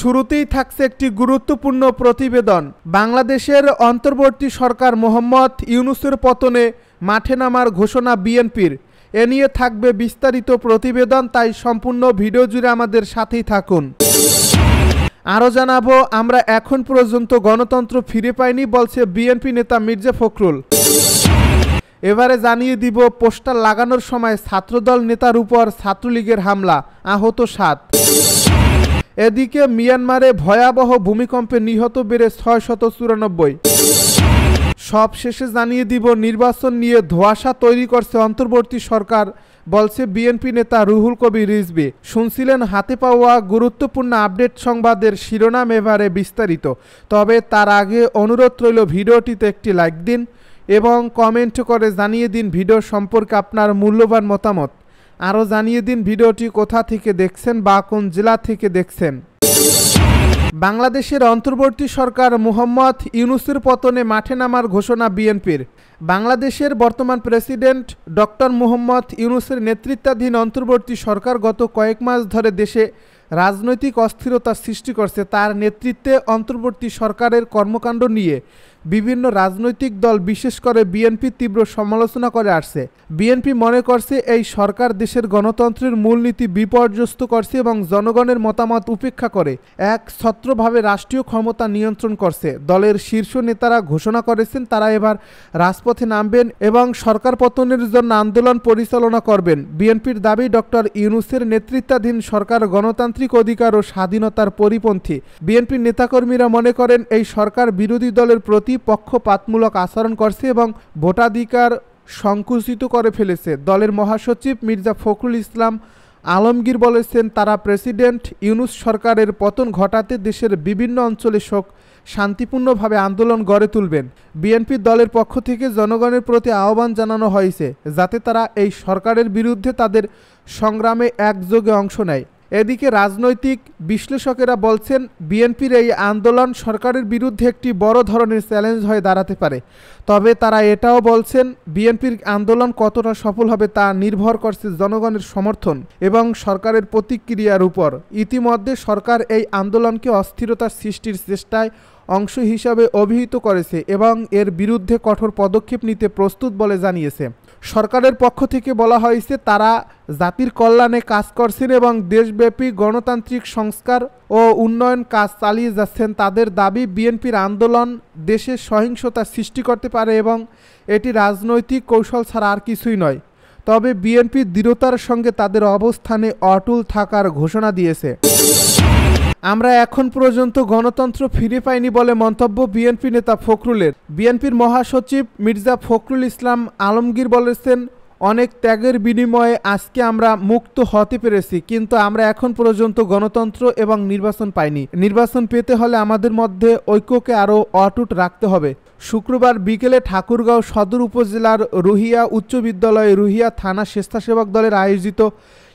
শুরুতেই থাকছে একটি গুরুত্বপূর্ণ প্রতিবেদন। বাংলাদেশের অন্তর্বর্তী সরকার মোহাম্মদ ইউনূসের পতনে মাঠে নামার ঘোষণা বিএনপির। এ নিয়ে থাকবে বিস্তারিত প্রতিবেদন, তাই সম্পূর্ণ ভিডিও জুড়ে আমাদের সাথেই থাকুন। আরও জানাবো, আমরা এখন পর্যন্ত গণতন্ত্র ফিরে পাইনি বলছে বিএনপি নেতা মির্জা ফখরুল। এবারে জানিয়ে দিব, পোস্টার লাগানোর সময় ছাত্রদল নেতার উপর ছাত্রলীগের হামলা, আহত 7। এদিকে মিয়ানমারে ভয়াবহ ভূমিকম্পে নিহত বেড়ে 694। সব শেষে জানিয়ে দিব, নির্বাচন নিয়ে ধোঁয়াশা তৈরি করছে অন্তর্বর্তী সরকার বলছে বিএনপি নেতা রুহুল কবির রিজভী। শুনছিলেন হাতে পাওয়া গুরুত্বপূর্ণ আপডেট সংবাদের শিরোনাম, এবারে বিস্তারিত। তবে তার আগে অনুরোধ রইল, ভিডিওটিতে একটি লাইক দিন এবং কমেন্ট করে জানিয়ে দিন ভিডিও সম্পর্কে আপনার মূল্যবান মতামত। আরও জানিয়ে দিন ভিডিওটি কোথা থেকে দেখছেন বা কোন জেলা থেকে দেখছেন। বাংলাদেশের অন্তর্বর্তী সরকার মোহাম্মদ ইউনূসের পতনে মাঠে নামার ঘোষণা বিএনপির। বাংলাদেশের বর্তমান প্রেসিডেন্ট ডক্টর মোহাম্মদ ইউনূসের নেতৃত্বাধীন অন্তর্বর্তী সরকার গত কয়েক মাস ধরে দেশে রাজনৈতিক অস্থিরতা সৃষ্টি করছে। তার নেতৃত্বে অন্তর্বর্তী সরকারের কর্মকাণ্ড নিয়ে বিভিন্ন রাজনৈতিক দল, বিশেষ করে বিএনপি তীব্র সমালোচনা করে আসছে। বিএনপি মনে করছে এই সরকার দেশের গণতন্ত্রের মূলনীতি বিপর্যস্ত করছে এবং জনগণের মতামত উপেক্ষা করে একছত্রভাবে রাষ্ট্রীয় ক্ষমতা নিয়ন্ত্রণ করছে। দলের শীর্ষ নেতারা ঘোষণা করেছেন তারা এবার রাজপথে নামবেন এবং সরকার পতনের জন্য আন্দোলন পরিচালনা করবেন। বিএনপির দাবি, ডক্টর ইউনূসের নেতৃত্বাধীন সরকার গণতান্ত্রিক অধিকার ও স্বাধীনতার পরিপন্থী। বিএনপির নেতাকর্মীরা মনে করেন এই সরকার বিরোধী দলের প্রতি পক্ষপাতমূলক আচরণ করছে এবং ভোটাধিকার সংকুচিত করে ফেলেছে। দলের মহাসচিব মির্জা ফখরুল ইসলাম আলমগীর বলেছেন, তারা প্রেসিডেন্ট ইউনূস সরকারের পতন ঘটাতে দেশের বিভিন্ন অঞ্চলে শান্তিপূর্ণভাবে আন্দোলন গড়ে তুলবেন। বিএনপি দলের পক্ষ থেকে জনগণের প্রতি আহ্বান জানানো হয়েছে যাতে তারা এই সরকারের বিরুদ্ধে তাদের সংগ্রামে একযোগে অংশ নেয়। এদিকে রাজনৈতিক বিশ্লেষকেরা বলছেন, বিএনপির এই আন্দোলন সরকারের বিরুদ্ধে একটি বড় ধরনের চ্যালেঞ্জ হয়ে দাঁড়াতে পারে। তবে তারা এটাও বলছেন, বিএনপির আন্দোলন কতটা সফল হবে তা নির্ভর করছে জনগণের সমর্থন এবং সরকারের প্রতিক্রিয়ার উপর। ইতিমধ্যে সরকার এই আন্দোলনকে অস্থিরতা সৃষ্টির চেষ্টায় অংশ হিসাবে অভিহিত করেছে এবং এর বিরুদ্ধে কঠোর পদক্ষেপ নিতে প্রস্তুত বলে জানিয়েছে। সরকারের পক্ষ থেকে বলা হয়েছে, তারা জাতির কল্যাণে কাজ করছেন এবং দেশব্যাপী গণতান্ত্রিক সংস্কার ও উন্নয়ন কাজ চালিয়ে যাচ্ছেন। তাদের দাবি, বিএনপির আন্দোলন দেশে সহিংসতা সৃষ্টি করতে পারে এবং এটি রাজনৈতিক কৌশল ছাড়া আর কিছুই নয়। তবে বিএনপি দৃঢ়তার সঙ্গে তাদের অবস্থানে অটল থাকার ঘোষণা দিয়েছে। আমরা এখন পর্যন্ত গণতন্ত্র ফিরে পাইনি বলে মন্তব্য বিএনপি নেতা ফখরুলের। বিএনপির মহাসচিব মির্জা ফখরুল ইসলাম আলমগীর বলেছেন, অনেক ত্যাগের বিনিময়ে আজকে আমরা মুক্ত হতে পেরেছি, কিন্তু আমরা এখন পর্যন্ত গণতন্ত্র এবং নির্বাচন পাইনি। নির্বাচন পেতে হলে আমাদের মধ্যে ঐক্যকে আরও অটুট রাখতে হবে। শুক্রবার বিকেলে ঠাকুরগাঁও সদর উপজেলার রুহিয়া উচ্চ বিদ্যালয়ে রুহিয়া থানা স্বেচ্ছাসেবক দলের আয়োজিত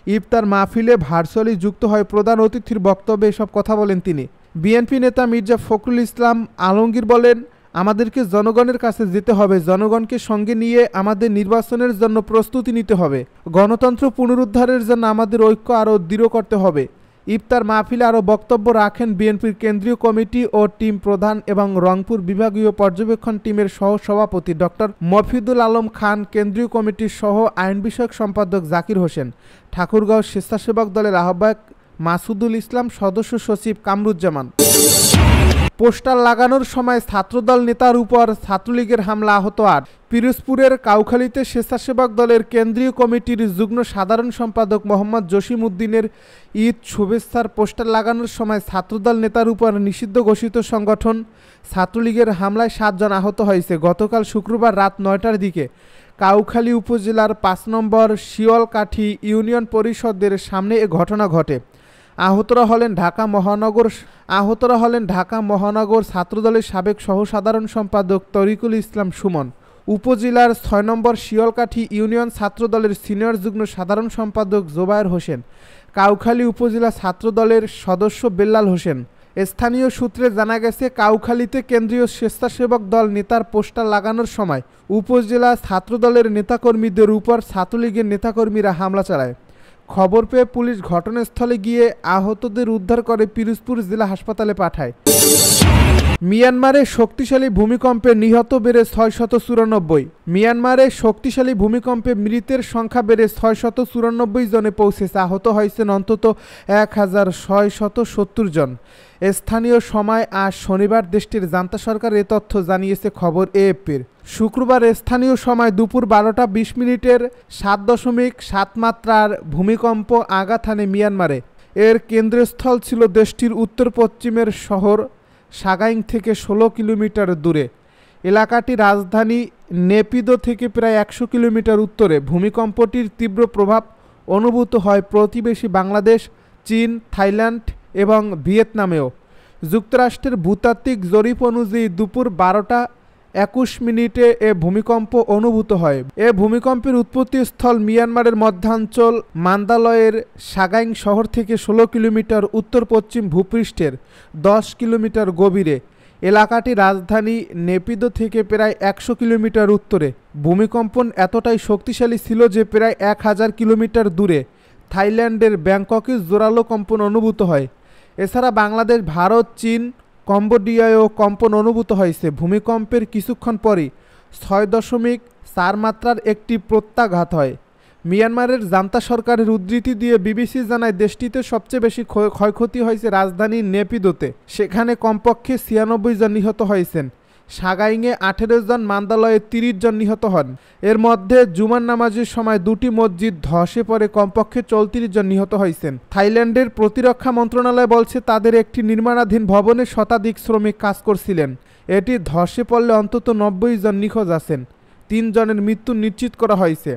ইফতার মাহফিলে ভার্চুয়ালি যুক্ত হয় প্রধান অতিথির বক্তব্যে এসব কথা বলেন তিনি। বিএনপি নেতা মির্জা ফখরুল ইসলাম আলমগীর বলেন, আমাদেরকে জনগণের কাছে যেতে হবে, জনগণকে সঙ্গে নিয়ে আমাদের নির্বাচনের জন্য প্রস্তুতি নিতে হবে। গণতন্ত্র পুনরুদ্ধারের জন্য আমাদের ঐক্য আরও দৃঢ় করতে হবে। ইফতার মাহফিলে আরও বক্তব্য রাখেন বিএনপির কেন্দ্রীয় কমিটি ও টিম প্রধান এবং রংপুর বিভাগীয় পর্যবেক্ষণ টিমের সহ সভাপতি ডক্টর মফিদুল আলম খান, কেন্দ্রীয় কমিটির সহ আইন বিষয়ক সম্পাদক জাকির হোসেন, ঠাকুরগাঁও স্বেচ্ছাসেবক দলের আহ্বায়ক মাসুদুল ইসলাম, সদস্য সচিব কামরুজ্জামান। পোস্টার লাগানোর সময় ছাত্রদল নেতার উপর ছাত্রলীগের হামলা, আহত 8। পিরোজপুরের কাউখালীতে স্বেচ্ছাসেবক দলের কেন্দ্রীয় কমিটির যুগ্ম সাধারণ সম্পাদক মোহাম্মদ জসিম উদ্দিনের ঈদ শুভেচ্ছার পোস্টার লাগানোর সময় ছাত্রদল নেতার উপর নিষিদ্ধ ঘোষিত সংগঠন ছাত্রলীগের হামলায় 7 জন আহত হয়েছে। গতকাল শুক্রবার রাত 9টার দিকে কাউখালী উপজেলার 5 নম্বর শিয়ালকাঠি ইউনিয়ন পরিষদের সামনে এ ঘটনা ঘটে। আহতরা হলেন ঢাকা মহানগর ছাত্রদলের সাবেক সহসাধারণ সম্পাদক তরিকুল ইসলাম সুমন, উপজেলার 6 নম্বর শিয়ালকাঠি ইউনিয়ন ছাত্রদলের সিনিয়র যুগ্ম সাধারণ সম্পাদক জোবায়ের হোসেন, কাউখালী উপজেলা ছাত্রদলের সদস্য বেল্লাল হোসেন। স্থানীয় সূত্রে জানা গেছে, কাউখালীতে কেন্দ্রীয় স্বেচ্ছাসেবক দল নেতার পোস্টার লাগানোর সময় উপজেলা ছাত্রদলের নেতাকর্মীদের উপর ছাত্রলীগের নেতাকর্মীরা হামলা চালায়। খবর পেয়ে পুলিশ ঘটনাস্থলে গিয়ে আহতদের উদ্ধার করে পিরোজপুর জেলা হাসপাতালে পাঠায়। মিয়ানমারে শক্তিশালী ভূমিকম্পে নিহত বেড়ে ৬৯৪। মিয়ানমারে শক্তিশালী ভূমিকম্পে মৃতের সংখ্যা বেড়ে ৬৯৪ জনে পৌঁছেছে। আহত হয়েছেন অন্তত ১,৬৭০ জন। স্থানীয় সময় আজ শনিবার দেশটির জান্তা সরকার এ তথ্য জানিয়েছে খবর এএফপির। শুক্রবার স্থানীয় সময় দুপুর ১২টা ২০ মিনিটের ৭.৭ মাত্রার ভূমিকম্প আঘাত হানে মিয়ানমারে। এর কেন্দ্রস্থল ছিল দেশটির উত্তর পশ্চিমের শহর সাগাইং থেকে ১৬ কিলোমিটার দূরে। এলাকাটি রাজধানী নেপিদো থেকে প্রায় ১০০ কিলোমিটার উত্তরে। ভূমিকম্পটির তীব্র প্রভাব অনুভূত হয় প্রতিবেশী বাংলাদেশ, চীন, থাইল্যান্ড এবং ভিয়েতনামেও। যুক্তরাষ্ট্রের ভূতাত্ত্বিক জরিপ অনুযায়ী দুপুর ১২টা ২১ মিনিটে এ ভূমিকম্প অনুভূত হয়। এ ভূমিকম্পের উৎপত্তিস্থল মিয়ানমারের মধ্যাঞ্চল মান্দালয়ের সাগাইং শহর থেকে ১৬ কিলোমিটার উত্তর পশ্চিম ভূপৃষ্ঠের ১০ কিলোমিটার গভীরে। এলাকাটি রাজধানী নেপিদো থেকে প্রায় ১০০ কিলোমিটার উত্তরে। ভূমিকম্পন এতটাই শক্তিশালী ছিল যে প্রায় ১,০০০ কিলোমিটার দূরে থাইল্যান্ডের ব্যাংককে জোরালো কম্পন অনুভূত হয়। এছাড়া বাংলাদেশ, ভারত, চীন, কম্বোডিয়ায়ও কম্পন অনুভূত হয়েছে। ভূমিকম্পের কিছুক্ষণ পরই ৬.৪ মাত্রার একটি প্রত্যাঘাত হয়। মিয়ানমারের জান্তা সরকারের উদ্ধৃতি দিয়ে বিবিসি জানায়, দেশটিতে সবচেয়ে বেশি ক্ষয়ক্ষতি হয়েছে রাজধানী নেপিদোতে। সেখানে কমপক্ষে ৯৬ জন নিহত হয়েছেন। সাগাইংয়ে ১৮ জন, মান্দালয়ে ৩০ জন নিহত হন। এর মধ্যে জুমার নামাজের সময় দুটি মসজিদ ধসে পড়ে কমপক্ষে ৩৪ জন নিহত হয়েছেন। থাইল্যান্ডের প্রতিরক্ষা মন্ত্রণালয় বলছে, তাদের একটি নির্মাণাধীন ভবনে শতাধিক শ্রমিক কাজ করছিলেন। এটি ধসে পড়লে অন্তত ৯০ জন নিখোঁজ আছেন। ৩ জনের মৃত্যু নিশ্চিত করা হয়েছে।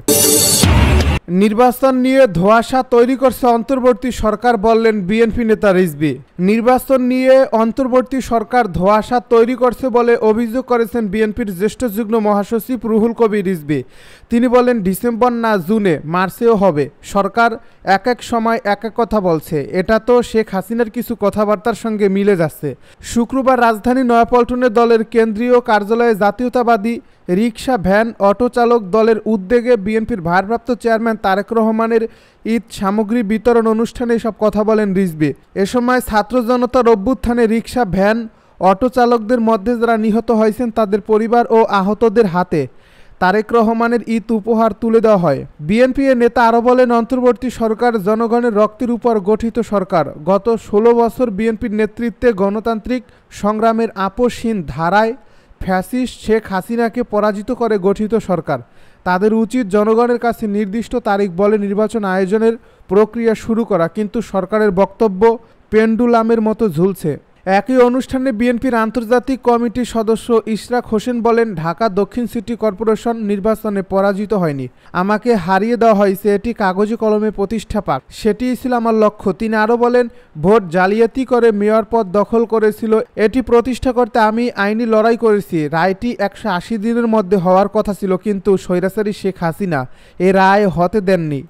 নির্বাচন নিয়ে ধোঁয়াশা তৈরি করছে অন্তর্বর্তী সরকার, বললেন বিএনপি নেতা রিজভী। নির্বাচন নিয়ে অন্তর্বর্তী সরকার ধোঁয়াশা তৈরি করছে বলে অভিযোগ করেছেন বিএনপির জ্যেষ্ঠ যুগ্ম মহাসচিব রুহুল কবির রিজভী। তিনি বলেন, ডিসেম্বর না জুনে, মার্চেও হবে। সরকার এক এক সময় এক এক কথা বলছে। এটা তো শেখ হাসিনার কিছু কথাবার্তার সঙ্গে মিলে যাচ্ছে। শুক্রবার রাজধানী নয়াপল্টনে দলের কেন্দ্রীয় কার্যালয়ে জাতীয়তাবাদী রিকশা, ভ্যান, অটো চালক দলের উদ্যোগে বিএনপির ভারপ্রাপ্ত চেয়ারম্যান তারেক রহমানের ঈদ সামগ্রী বিতরণ অনুষ্ঠানে এসব কথা বলেন রিজভী। এ সময় ছাত্র জনতার অভ্যুত্থানে রিকশা, ভ্যান, অটো চালকদের মধ্যে যারা নিহত হয়েছেন তাদের পরিবার ও আহতদের হাতে তারেক রহমানের ঈদ উপহার তুলে দেওয়া হয়। বিএনপি এর নেতা আরও বলেন, অন্তর্বর্তী সরকার জনগণের রক্তের উপর গঠিত সরকার। গত ১৬ বছর বিএনপির নেতৃত্বে গণতান্ত্রিক সংগ্রামের আপোষহীন ধারায় ফ্যাসিস্ট শেখ হাসিনাকে পরাজিত করে গঠিত সরকার। তাদের উচিত জনগণের কাছে নির্দিষ্ট তারিখ বলে নির্বাচন আয়োজনের প্রক্রিয়া শুরু করা, কিন্তু সরকারের বক্তব্য পেন্ডুলামের মতো ঝুলছে। একই অনুষ্ঠানে বিএনপির আন্তর্জাতিক কমিটির সদস্য ইশরাক হোসেন বলেন, ঢাকা দক্ষিণ সিটি কর্পোরেশন নির্বাচনে পরাজিত হয়নি, আমাকে হারিয়ে দেওয়া হয়েছে। এটি কাগজে কলমে প্রতিষ্ঠা পাক, সেটিই ছিল আমার লক্ষ্য। তিনি আরও বলেন, ভোট জালিয়াতি করে মেয়র পদ দখল করেছিল, এটি প্রতিষ্ঠা করতে আমি আইনি লড়াই করেছি। রায়টি ১৮০ দিনের মধ্যে হওয়ার কথা ছিল, কিন্তু স্বৈরাচারী শেখ হাসিনা এ রায় হতে দেননি।